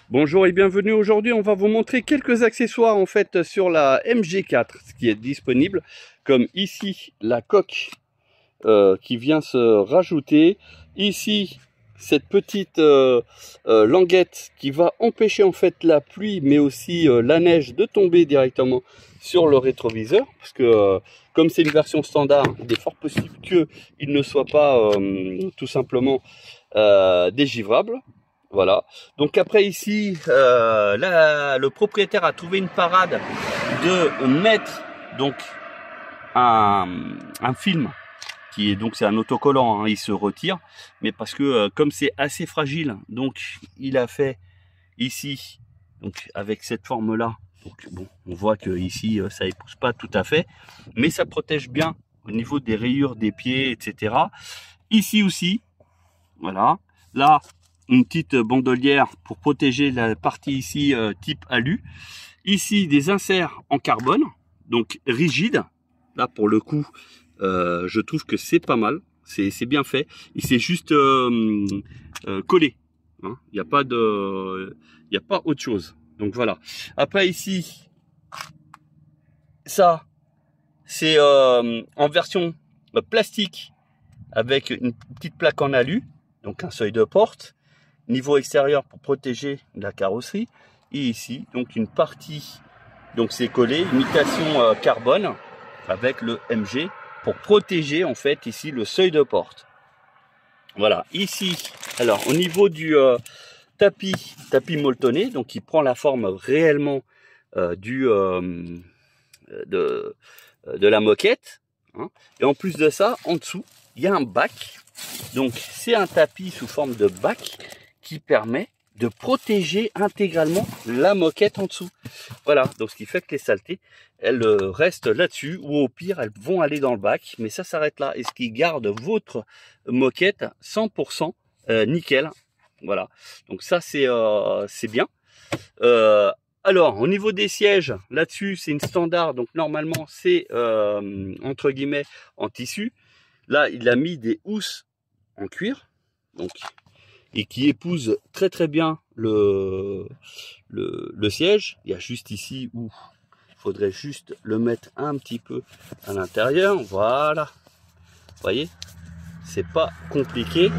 Bonjour et bienvenue. Aujourd'hui on va vous montrer quelques accessoires en fait sur la MG4, ce qui est disponible, comme ici la coque qui vient se rajouter, ici cette petite languette qui va empêcher en fait la pluie mais aussi la neige de tomber directement sur le rétroviseur, parce que comme c'est une version standard, il est fort possible qu'il ne soit pas tout simplement dégivrable. Voilà, donc après ici, là, le propriétaire a trouvé une parade de mettre donc un film qui est donc c'est un autocollant, hein, il se retire, mais parce que comme c'est assez fragile, donc il a fait ici donc avec cette forme là. Donc bon, on voit que ici ça épouse pas tout à fait, mais ça protège bien au niveau des rayures des pieds, etc. Ici aussi, voilà, là. Une petite bandolière pour protéger la partie ici type alu. Ici des inserts en carbone, donc rigides. Là pour le coup, je trouve que c'est pas mal, c'est bien fait. Il s'est juste collé. Hein. Il n'y a pas de, il n'y a pas autre chose. Donc voilà. Après ici, ça c'est en version plastique avec une petite plaque en alu, donc un seuil de porte. Niveau extérieur pour protéger la carrosserie, et ici donc une partie, donc c'est collé, imitation carbone avec le MG pour protéger en fait ici le seuil de porte. Voilà, ici alors au niveau du tapis molletonné, donc il prend la forme réellement de la moquette, hein. Et en plus de ça, en dessous il y a un bac, donc c'est un tapis sous forme de bac qui permet de protéger intégralement la moquette en dessous. Voilà, donc ce qui fait que les saletés, elles restent là-dessus, ou au pire, elles vont aller dans le bac, mais ça s'arrête là, et ce qui garde votre moquette 100% nickel. Voilà, donc ça c'est bien. Alors, au niveau des sièges, là-dessus, c'est une standard, donc normalement, c'est entre guillemets en tissu. Là, il a mis des housses en cuir, donc et qui épouse très très bien le siège. Il y a juste ici où il faudrait juste le mettre un petit peu à l'intérieur. Voilà, vous voyez, c'est pas compliqué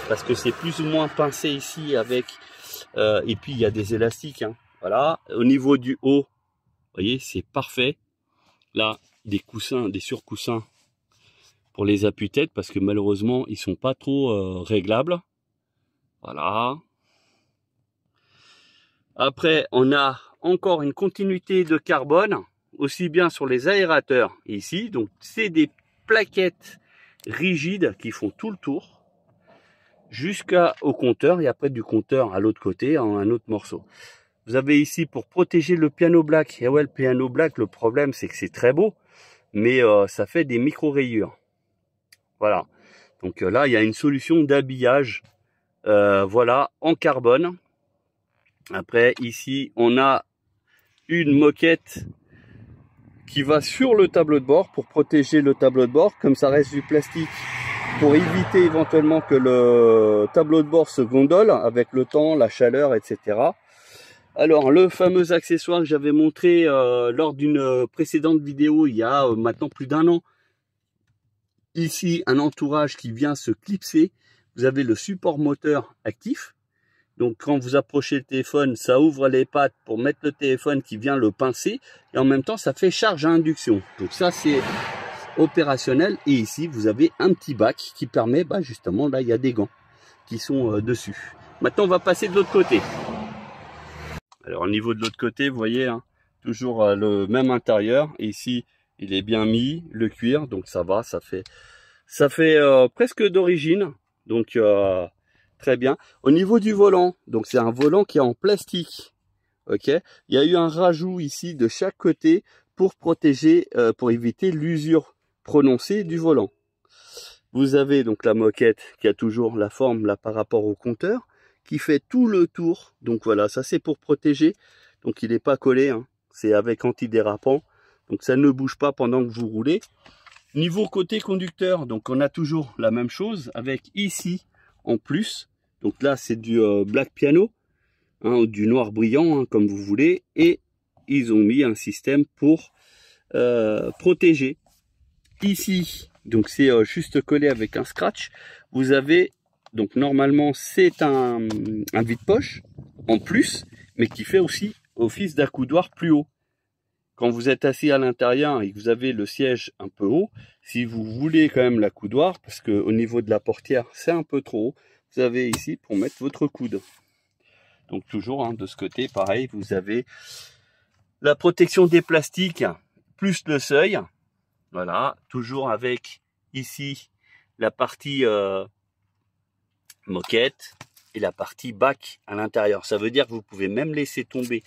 parce que c'est plus ou moins pincé ici avec et puis il y a des élastiques, hein. Voilà, au niveau du haut, vous voyez, c'est parfait. Là, des coussins, des surcoussins pour les appuis-têtes parce que malheureusement ils sont pas trop réglables. Voilà. Après, on a encore une continuité de carbone, aussi bien sur les aérateurs ici. Donc, c'est des plaquettes rigides qui font tout le tour jusqu'au compteur. Et après, du compteur à l'autre côté, en un autre morceau. Vous avez ici pour protéger le piano black. Et ouais, le piano black, le problème, c'est que c'est très beau, mais ça fait des micro-rayures. Voilà. Donc là, il y a une solution d'habillage. Voilà, en carbone. Après ici on a une moquette qui va sur le tableau de bord pour protéger le tableau de bord, comme ça reste du plastique, pour éviter éventuellement que le tableau de bord se gondole avec le temps, la chaleur, etc. Alors le fameux accessoire que j'avais montré lors d'une précédente vidéo il y a maintenant plus d'1 an, ici un entourage qui vient se clipser. Vous avez le support moteur actif. Donc quand vous approchez le téléphone, ça ouvre les pattes pour mettre le téléphone qui vient le pincer. Et en même temps, ça fait charge à induction. Donc ça, c'est opérationnel. Et ici, vous avez un petit bac qui permet, bah, justement, là, il y a des gants qui sont dessus. Maintenant, on va passer de l'autre côté. Alors au niveau de l'autre côté, vous voyez, hein, toujours le même intérieur. Et ici, il est bien mis, le cuir. Donc ça va, ça fait presque d'origine. Donc très bien. Au niveau du volant, donc c'est un volant qui est en plastique. Ok. Il y a eu un rajout ici de chaque côté pour protéger, pour éviter l'usure prononcée du volant. Vous avez donc la moquette qui a toujours la forme là par rapport au compteur, qui fait tout le tour. Donc voilà, ça c'est pour protéger. Donc il n'est pas collé, hein. C'est avec antidérapant. Donc ça ne bouge pas pendant que vous roulez. Niveau côté conducteur, donc on a toujours la même chose avec ici en plus. Donc là c'est du black piano, hein, ou du noir brillant, hein, comme vous voulez. Et ils ont mis un système pour protéger. Ici, donc c'est juste collé avec un scratch. Vous avez, donc normalement c'est un vide-poche en plus, mais qui fait aussi office d'accoudoir plus haut. Quand vous êtes assis à l'intérieur et que vous avez le siège un peu haut, si vous voulez quand même l'accoudoir, parce que au niveau de la portière c'est un peu trop haut, vous avez ici pour mettre votre coude. Donc toujours, hein, de ce côté pareil, vous avez la protection des plastiques plus le seuil. Voilà, toujours avec ici la partie moquette et la partie bac à l'intérieur. Ça veut dire que vous pouvez même laisser tomber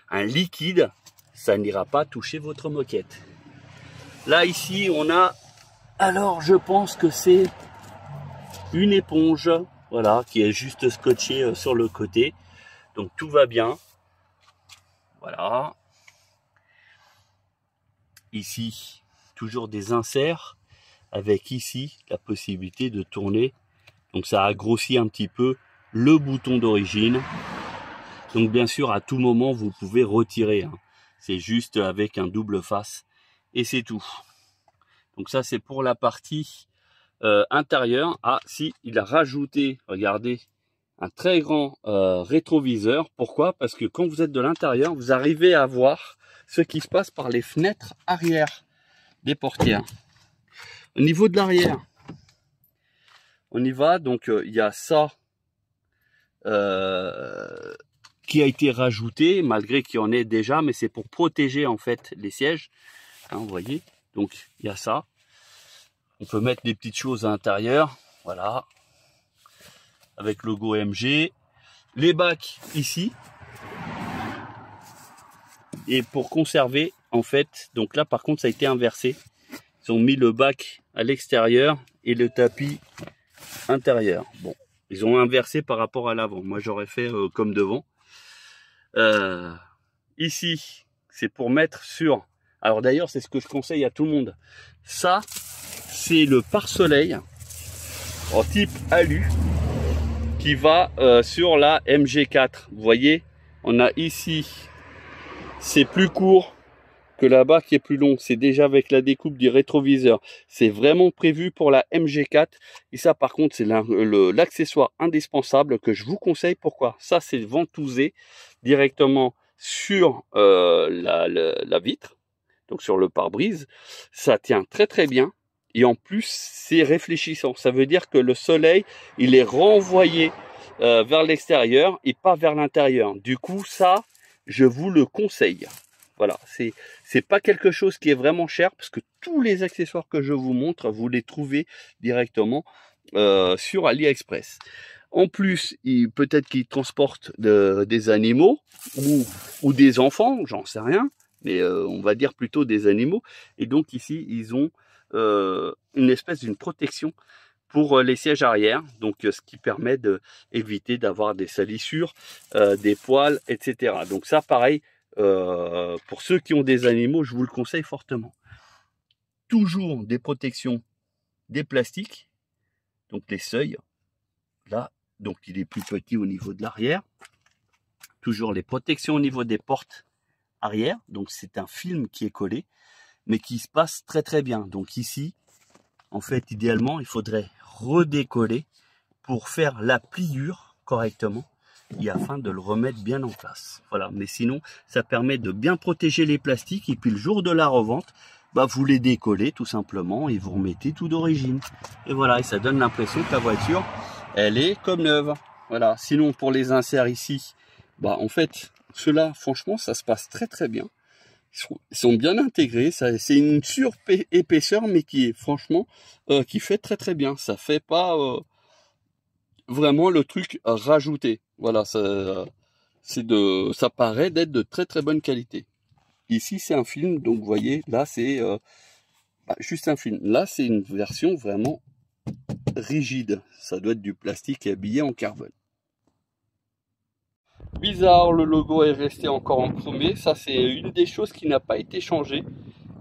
un liquide, ça n'ira pas toucher votre moquette. Là ici on a, alors je pense que c'est une éponge, voilà, qui est juste scotchée sur le côté. Donc tout va bien. Voilà. Ici, toujours des inserts avec ici la possibilité de tourner. Donc ça a grossi un petit peu le bouton d'origine. Donc bien sûr à tout moment vous pouvez retirer, hein. C'est juste avec un double face et c'est tout. Donc ça c'est pour la partie intérieure. Ah si, il a rajouté, regardez, un très grand rétroviseur. Pourquoi? Parce que quand vous êtes de l'intérieur, vous arrivez à voir ce qui se passe par les fenêtres arrière des portières. Au niveau de l'arrière, on y va. Donc il y a ça qui a été rajouté, malgré qu'il y en ait déjà, mais c'est pour protéger en fait les sièges, hein, vous voyez. Donc il y a ça. On peut mettre des petites choses à l'intérieur, voilà, avec le logo MG. Les bacs ici, et pour conserver en fait, donc là par contre ça a été inversé. Ils ont mis le bac à l'extérieur et le tapis intérieur. Bon, ils ont inversé par rapport à l'avant. Moi j'aurais fait comme devant. Ici, c'est pour mettre sur... Alors d'ailleurs, c'est ce que je conseille à tout le monde. Ça, c'est le pare-soleil en type alu qui va sur la MG4. Vous voyez, on a ici, c'est plus court que là-bas qui est plus long. C'est déjà avec la découpe du rétroviseur. C'est vraiment prévu pour la MG4. Et ça, par contre, c'est l'accessoire indispensable que je vous conseille. Pourquoi? Ça, c'est ventousé directement sur la vitre, donc sur le pare-brise. Ça tient très très bien. Et en plus, c'est réfléchissant. Ça veut dire que le soleil, il est renvoyé vers l'extérieur et pas vers l'intérieur. Du coup, ça, je vous le conseille. Voilà, c'est pas quelque chose qui est vraiment cher parce que tous les accessoires que je vous montre, vous les trouvez directement sur AliExpress. En plus, peut-être qu'ils transportent des animaux ou des enfants, j'en sais rien, mais on va dire plutôt des animaux. Et donc ici, ils ont une espèce d'une protection pour les sièges arrière, donc ce qui permet d'éviter d'avoir des salissures, des poils, etc. Donc ça, pareil, pour ceux qui ont des animaux, je vous le conseille fortement. Toujours des protections, des plastiques, donc les seuils, là, donc il est plus petit au niveau de l'arrière. Toujours les protections au niveau des portes arrière, donc c'est un film qui est collé, mais qui se passe très très bien. Donc ici, en fait, idéalement, il faudrait redécoller pour faire la pliure correctement et afin de le remettre bien en place. Voilà, mais sinon, ça permet de bien protéger les plastiques et puis le jour de la revente, bah, vous les décollez tout simplement et vous remettez tout d'origine. Et voilà, et ça donne l'impression que la voiture, elle est comme neuve. Voilà, sinon pour les inserts ici, bah en fait, ceux-là, franchement, ça se passe très très bien. Ils sont bien intégrés, c'est une sur-épaisseur, mais qui est franchement, qui fait très très bien. Ça fait pas vraiment le truc rajouté. Voilà, ça paraît d'être de très très bonne qualité. Ici c'est un film, donc vous voyez, là c'est juste un film. Là c'est une version vraiment rigide. Ça doit être du plastique habillé en carbone. Bizarre, le logo est resté encore en chromé. Ça, c'est une des choses qui n'a pas été changée,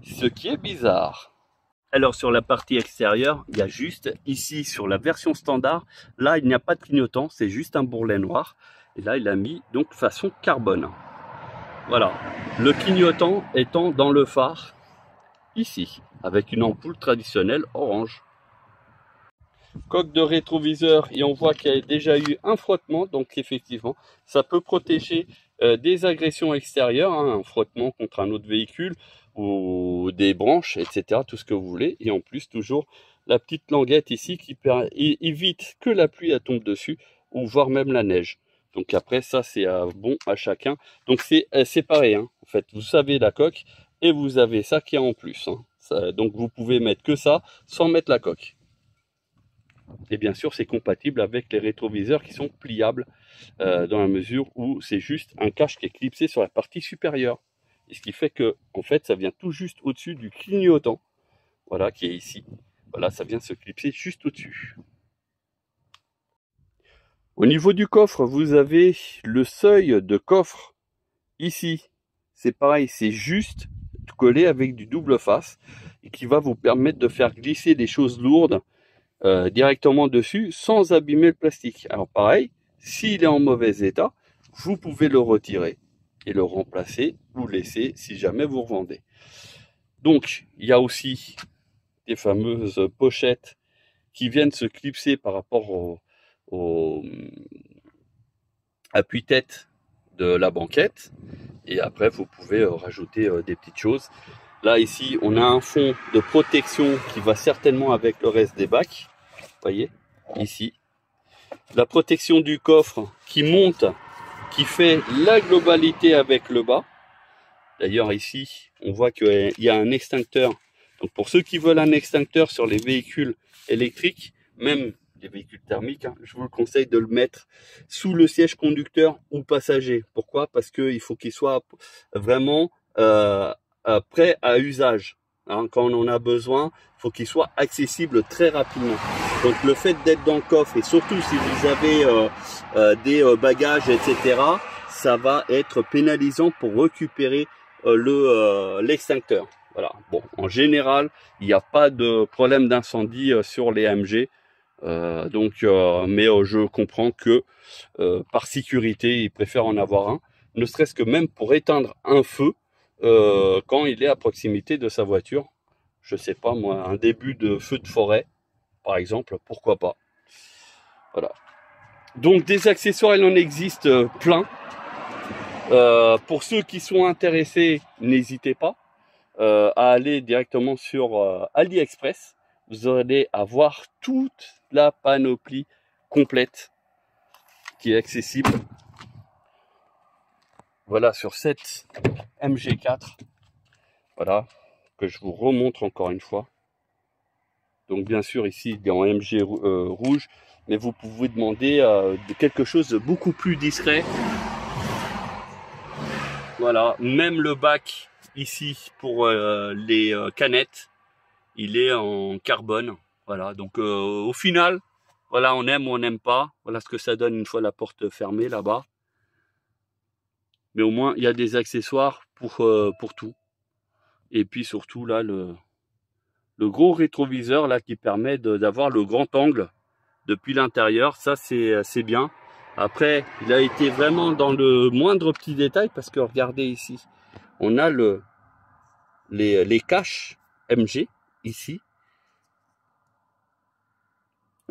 ce qui est bizarre. Alors sur la partie extérieure, il y a juste ici sur la version standard, là il n'y a pas de clignotant, c'est juste un bourrelet noir. Et là il a mis donc façon carbone. Voilà, le clignotant étant dans le phare ici, avec une ampoule traditionnelle orange. Coque de rétroviseur et on voit qu'il y a déjà eu un frottement, donc effectivement ça peut protéger des agressions extérieures, hein, un frottement contre un autre véhicule ou des branches, etc., tout ce que vous voulez. Et en plus toujours la petite languette ici qui évite que la pluie tombe dessus ou voire même la neige. Donc après ça c'est bon à chacun. Donc c'est pareil, hein. En fait vous savez la coque et vous avez ça qui est en plus, hein. Donc vous pouvez mettre que ça sans mettre la coque. Et bien sûr, c'est compatible avec les rétroviseurs qui sont pliables dans la mesure où c'est juste un cache qui est clipsé sur la partie supérieure. Et ce qui fait que, en fait, ça vient tout juste au-dessus du clignotant, voilà, qui est ici. Voilà, ça vient se clipser juste au-dessus. Au niveau du coffre, vous avez le seuil de coffre ici. C'est pareil, c'est juste collé avec du double face et qui va vous permettre de faire glisser des choses lourdes directement dessus sans abîmer le plastique. Alors pareil, s'il est en mauvais état, vous pouvez le retirer et le remplacer ou laisser si jamais vous revendez. Donc il y a aussi des fameuses pochettes qui viennent se clipser par rapport au appuie-tête de la banquette, et après vous pouvez rajouter des petites choses. Là ici on a un fond de protection qui va certainement avec le reste des bacs. Voyez, ici, la protection du coffre qui monte, qui fait la globalité avec le bas. D'ailleurs ici, on voit qu'il y a un extincteur. Donc pour ceux qui veulent un extincteur sur les véhicules électriques, même les véhicules thermiques, hein, je vous le conseille de le mettre sous le siège conducteur ou passager. Pourquoi? Parce qu'il faut qu'il soit vraiment prêt à usage. Hein, quand on en a besoin, il faut qu'il soit accessible très rapidement. Donc le fait d'être dans le coffre, et surtout si vous avez des bagages, etc., ça va être pénalisant pour récupérer l'extincteur. Voilà. Bon, en général, il n'y a pas de problème d'incendie sur les AMG. Mais je comprends que par sécurité, ils préfèrent en avoir un, ne serait-ce que même pour éteindre un feu quand il est à proximité de sa voiture. Je sais pas moi, un début de feu de forêt, par exemple, pourquoi pas. Voilà. Donc des accessoires, il en existe plein. Pour ceux qui sont intéressés, n'hésitez pas à aller directement sur AliExpress. Vous allez avoir toute la panoplie complète qui est accessible. Voilà, sur cette MG4. Voilà, que je vous remontre encore une fois. Donc bien sûr ici il est en MG rouge, mais vous pouvez demander de quelque chose de beaucoup plus discret. Voilà, même le bac ici pour les canettes, il est en carbone. Voilà, donc au final, voilà, on aime ou on n'aime pas. Voilà ce que ça donne une fois la porte fermée là-bas. Mais au moins il y a des accessoires pour tout. Et puis surtout là le gros rétroviseur là qui permet d'avoir le grand angle depuis l'intérieur, ça c'est bien. Après il a été vraiment dans le moindre petit détail parce que regardez ici, on a les caches MG ici.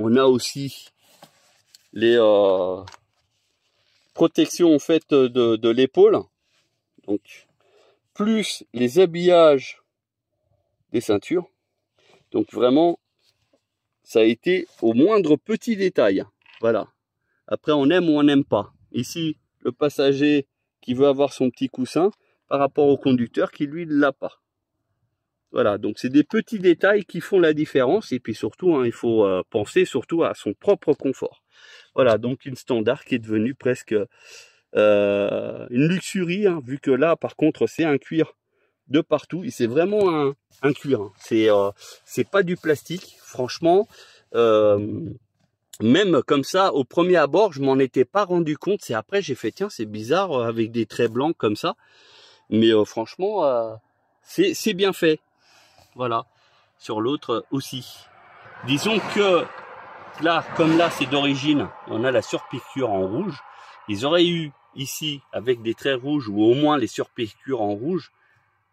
On a aussi les protections en fait de l'épaule, donc plus les habillages des ceintures. Donc vraiment ça a été au moindre petit détail. Voilà. Après on aime ou on n'aime pas. Ici le passager qui veut avoir son petit coussin par rapport au conducteur qui lui ne l'a pas. Voilà, donc c'est des petits détails qui font la différence. Et puis surtout, hein, il faut penser surtout à son propre confort. Voilà, donc une standard qui est devenue presque une luxurie, hein, vu que là, par contre, c'est un cuir de partout. Et c'est vraiment un cuir. Hein. C'est pas du plastique, franchement. même comme ça, au premier abord, je m'en étais pas rendu compte. C'est après, j'ai fait, tiens, c'est bizarre avec des traits blancs comme ça. Mais franchement, c'est bien fait. Voilà. Sur l'autre aussi. Disons que là, comme là, c'est d'origine, on a la surpiqûre en rouge. Ils auraient eu ici, avec des traits rouges, ou au moins les surpiqûres en rouge,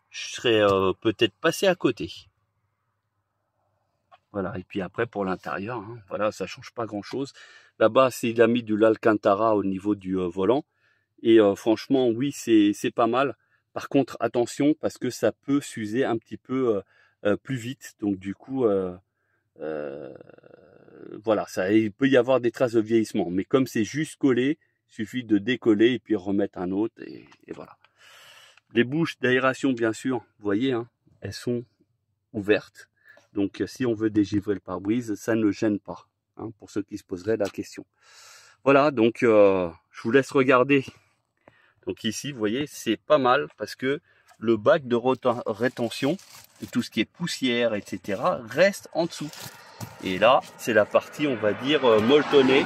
je serais peut-être passé à côté. Voilà, et puis après pour l'intérieur, hein, voilà, ça change pas grand-chose. Là-bas, il a mis de l'Alcantara au niveau du volant. Et franchement, oui, c'est pas mal. Par contre, attention, parce que ça peut s'user un petit peu plus vite. Donc du coup, voilà, il peut y avoir des traces de vieillissement. Mais comme c'est juste collé, il suffit de décoller et puis remettre un autre. Et voilà. Les bouches d'aération, bien sûr, vous voyez, hein, elles sont ouvertes. Donc si on veut dégivrer le pare-brise, ça ne gêne pas, hein, pour ceux qui se poseraient la question. Voilà, donc je vous laisse regarder. Donc ici, vous voyez, c'est pas mal parce que le bac de rétention et tout ce qui est poussière, etc., reste en dessous. Et là, c'est la partie, on va dire, molletonnée.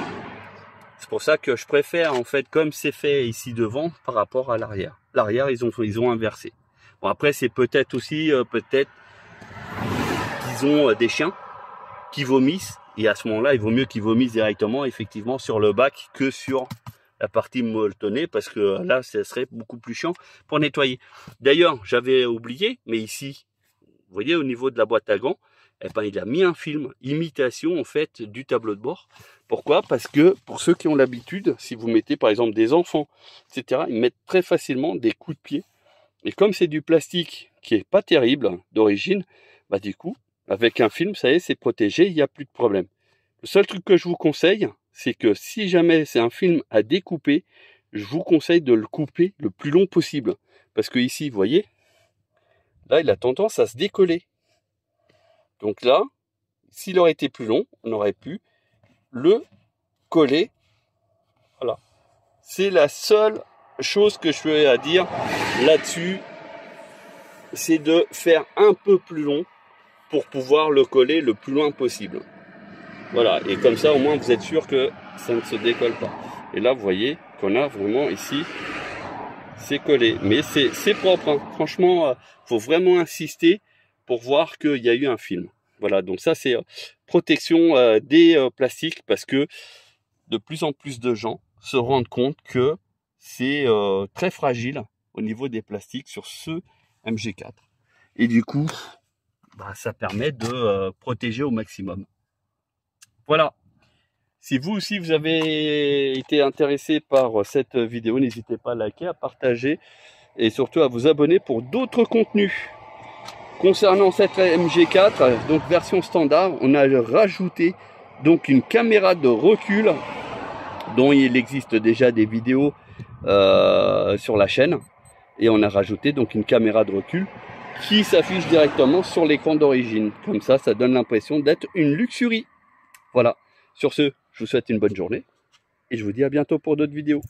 C'est pour ça que je préfère, en fait, comme c'est fait ici devant, par rapport à l'arrière. L'arrière, ils ont inversé. Bon, après, c'est peut-être aussi, qu'ils ont des chiens qui vomissent. Et à ce moment-là, il vaut mieux qu'ils vomissent directement, effectivement, sur le bac que sur la partie molletonnée, parce que là, ça serait beaucoup plus chiant pour nettoyer. D'ailleurs, j'avais oublié, mais ici, vous voyez, au niveau de la boîte à gants, eh ben, il a mis un film imitation, en fait, du tableau de bord. Pourquoi? Parce que, pour ceux qui ont l'habitude, si vous mettez, par exemple, des enfants, etc., ils mettent très facilement des coups de pied. Et comme c'est du plastique qui est pas terrible d'origine, bah, du coup, avec un film, ça y est, c'est protégé, il n'y a plus de problème. Le seul truc que je vous conseille, c'est que si jamais c'est un film à découper, je vous conseille de le couper le plus long possible. Parce que ici, vous voyez, là, il a tendance à se décoller. Donc là, s'il aurait été plus long, on aurait pu le coller. Voilà. C'est la seule chose que je peux à dire là-dessus, c'est de faire un peu plus long pour pouvoir le coller le plus loin possible. Voilà, et comme ça au moins vous êtes sûr que ça ne se décolle pas. Et là vous voyez qu'on a vraiment ici, c'est collé. Mais c'est propre, hein. Franchement, faut vraiment insister pour voir qu'il y a eu un film. Voilà, donc ça c'est protection des plastiques, parce que de plus en plus de gens se rendent compte que c'est très fragile au niveau des plastiques sur ce MG4. Et du coup, bah, ça permet de protéger au maximum. Voilà. Si vous aussi vous avez été intéressé par cette vidéo, n'hésitez pas à liker, à partager et surtout à vous abonner pour d'autres contenus. Concernant cette MG4, donc version standard, on a rajouté donc une caméra de recul dont il existe déjà des vidéos sur la chaîne, et on a rajouté donc une caméra de recul qui s'affiche directement sur l'écran d'origine. Comme ça, ça donne l'impression d'être une luxury. Voilà. Sur ce, je vous souhaite une bonne journée et je vous dis à bientôt pour d'autres vidéos.